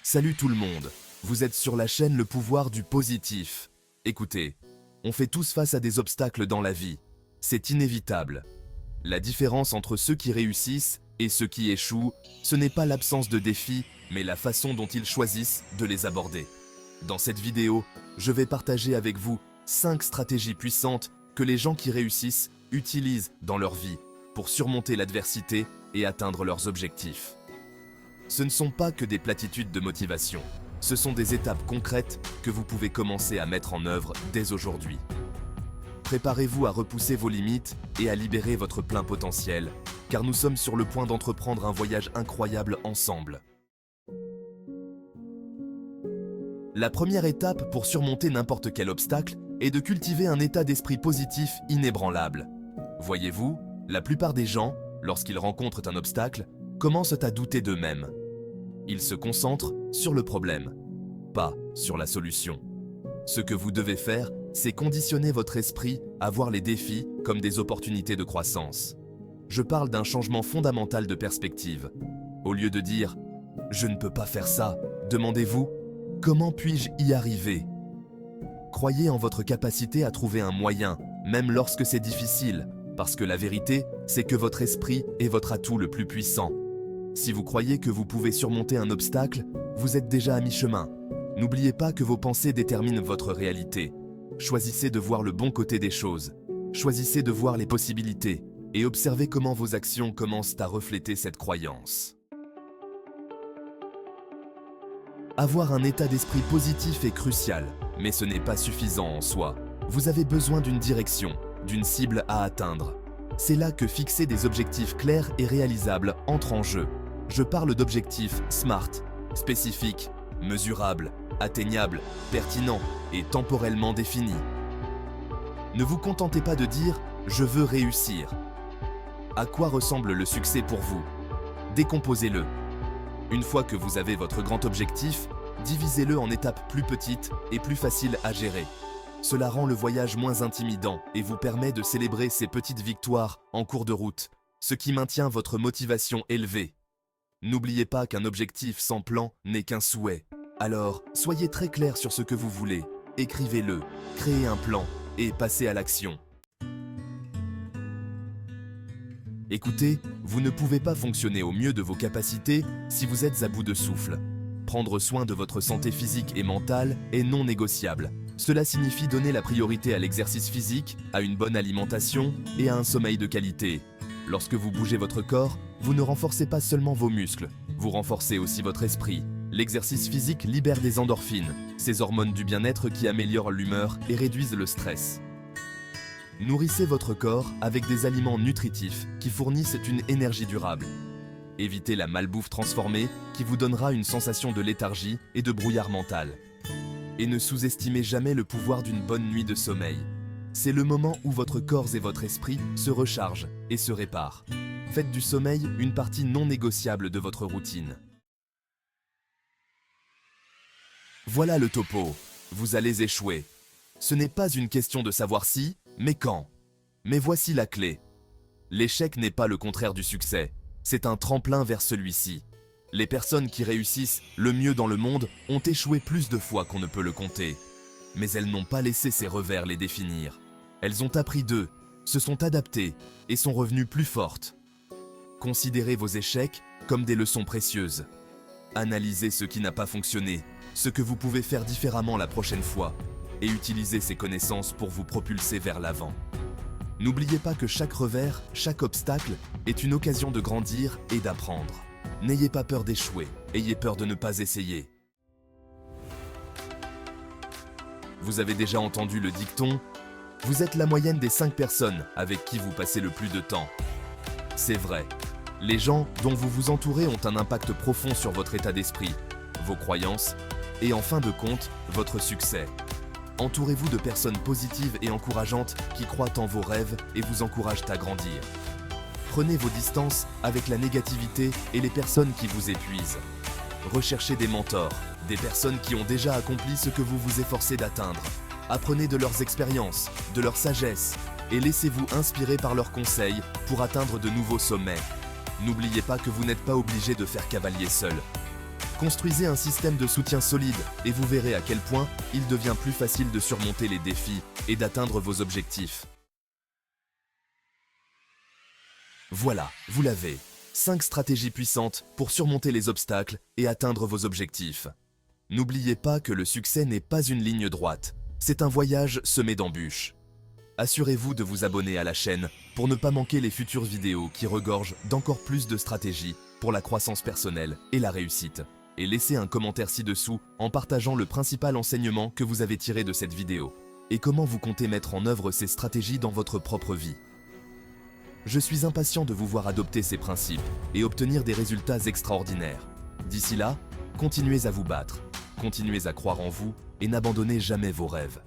Salut tout le monde, vous êtes sur la chaîne Le Pouvoir du Positif. Écoutez, on fait tous face à des obstacles dans la vie. C'est inévitable. La différence entre ceux qui réussissent et ceux qui échouent, ce n'est pas l'absence de défis, mais la façon dont ils choisissent de les aborder. Dans cette vidéo, je vais partager avec vous 5 stratégies puissantes que les gens qui réussissent utilisent dans leur vie pour surmonter l'adversité et atteindre leurs objectifs. Ce ne sont pas que des platitudes de motivation, ce sont des étapes concrètes que vous pouvez commencer à mettre en œuvre dès aujourd'hui. Préparez-vous à repousser vos limites et à libérer votre plein potentiel, car nous sommes sur le point d'entreprendre un voyage incroyable ensemble. La première étape pour surmonter n'importe quel obstacle est de cultiver un état d'esprit positif inébranlable. Voyez-vous, la plupart des gens, lorsqu'ils rencontrent un obstacle, commencent à douter d'eux-mêmes. Ils se concentrent sur le problème, pas sur la solution. Ce que vous devez faire, c'est conditionner votre esprit à voir les défis comme des opportunités de croissance. Je parle d'un changement fondamental de perspective. Au lieu de dire « je ne peux pas faire ça », demandez-vous « comment puis-je y arriver ?» Croyez en votre capacité à trouver un moyen, même lorsque c'est difficile, parce que la vérité, c'est que votre esprit est votre atout le plus puissant. Si vous croyez que vous pouvez surmonter un obstacle, vous êtes déjà à mi-chemin. N'oubliez pas que vos pensées déterminent votre réalité. Choisissez de voir le bon côté des choses. Choisissez de voir les possibilités et observez comment vos actions commencent à refléter cette croyance. Avoir un état d'esprit positif est crucial, mais ce n'est pas suffisant en soi. Vous avez besoin d'une direction, d'une cible à atteindre. C'est là que fixer des objectifs clairs et réalisables entre en jeu. Je parle d'objectifs SMART, spécifiques, mesurables, atteignables, pertinents et temporellement définis. Ne vous contentez pas de dire « je veux réussir ». À quoi ressemble le succès pour vous? Décomposez-le. Une fois que vous avez votre grand objectif, divisez-le en étapes plus petites et plus faciles à gérer. Cela rend le voyage moins intimidant et vous permet de célébrer ces petites victoires en cours de route, ce qui maintient votre motivation élevée. N'oubliez pas qu'un objectif sans plan n'est qu'un souhait. Alors, soyez très clair sur ce que vous voulez, écrivez-le, créez un plan et passez à l'action. Écoutez, vous ne pouvez pas fonctionner au mieux de vos capacités si vous êtes à bout de souffle. Prendre soin de votre santé physique et mentale est non négociable. Cela signifie donner la priorité à l'exercice physique, à une bonne alimentation et à un sommeil de qualité. Lorsque vous bougez votre corps, vous ne renforcez pas seulement vos muscles, vous renforcez aussi votre esprit. L'exercice physique libère des endorphines, ces hormones du bien-être qui améliorent l'humeur et réduisent le stress. Nourrissez votre corps avec des aliments nutritifs qui fournissent une énergie durable. Évitez la malbouffe transformée qui vous donnera une sensation de léthargie et de brouillard mental. Et ne sous-estimez jamais le pouvoir d'une bonne nuit de sommeil. C'est le moment où votre corps et votre esprit se rechargent et se réparent. Faites du sommeil une partie non négociable de votre routine. Voilà le topo. Vous allez échouer. Ce n'est pas une question de savoir si, mais quand. Mais voici la clé. L'échec n'est pas le contraire du succès. C'est un tremplin vers celui-ci. Les personnes qui réussissent le mieux dans le monde ont échoué plus de fois qu'on ne peut le compter. Mais elles n'ont pas laissé ces revers les définir. Elles ont appris d'eux, se sont adaptées et sont revenues plus fortes. Considérez vos échecs comme des leçons précieuses. Analysez ce qui n'a pas fonctionné, ce que vous pouvez faire différemment la prochaine fois, et utilisez ces connaissances pour vous propulser vers l'avant. N'oubliez pas que chaque revers, chaque obstacle est une occasion de grandir et d'apprendre. N'ayez pas peur d'échouer, ayez peur de ne pas essayer. Vous avez déjà entendu le dicton « Vous êtes la moyenne des 5 personnes avec qui vous passez le plus de temps ». C'est vrai. Les gens dont vous vous entourez ont un impact profond sur votre état d'esprit, vos croyances et en fin de compte, votre succès. Entourez-vous de personnes positives et encourageantes qui croient en vos rêves et vous encouragent à grandir. Prenez vos distances avec la négativité et les personnes qui vous épuisent. Recherchez des mentors, des personnes qui ont déjà accompli ce que vous vous efforcez d'atteindre. Apprenez de leurs expériences, de leur sagesse et laissez-vous inspirer par leurs conseils pour atteindre de nouveaux sommets. N'oubliez pas que vous n'êtes pas obligé de faire cavalier seul. Construisez un système de soutien solide et vous verrez à quel point il devient plus facile de surmonter les défis et d'atteindre vos objectifs. Voilà, vous l'avez. 5 stratégies puissantes pour surmonter les obstacles et atteindre vos objectifs. N'oubliez pas que le succès n'est pas une ligne droite, c'est un voyage semé d'embûches. Assurez-vous de vous abonner à la chaîne pour ne pas manquer les futures vidéos qui regorgent d'encore plus de stratégies pour la croissance personnelle et la réussite. Et laissez un commentaire ci-dessous en partageant le principal enseignement que vous avez tiré de cette vidéo et comment vous comptez mettre en œuvre ces stratégies dans votre propre vie. Je suis impatient de vous voir adopter ces principes et obtenir des résultats extraordinaires. D'ici là, continuez à vous battre, continuez à croire en vous et n'abandonnez jamais vos rêves.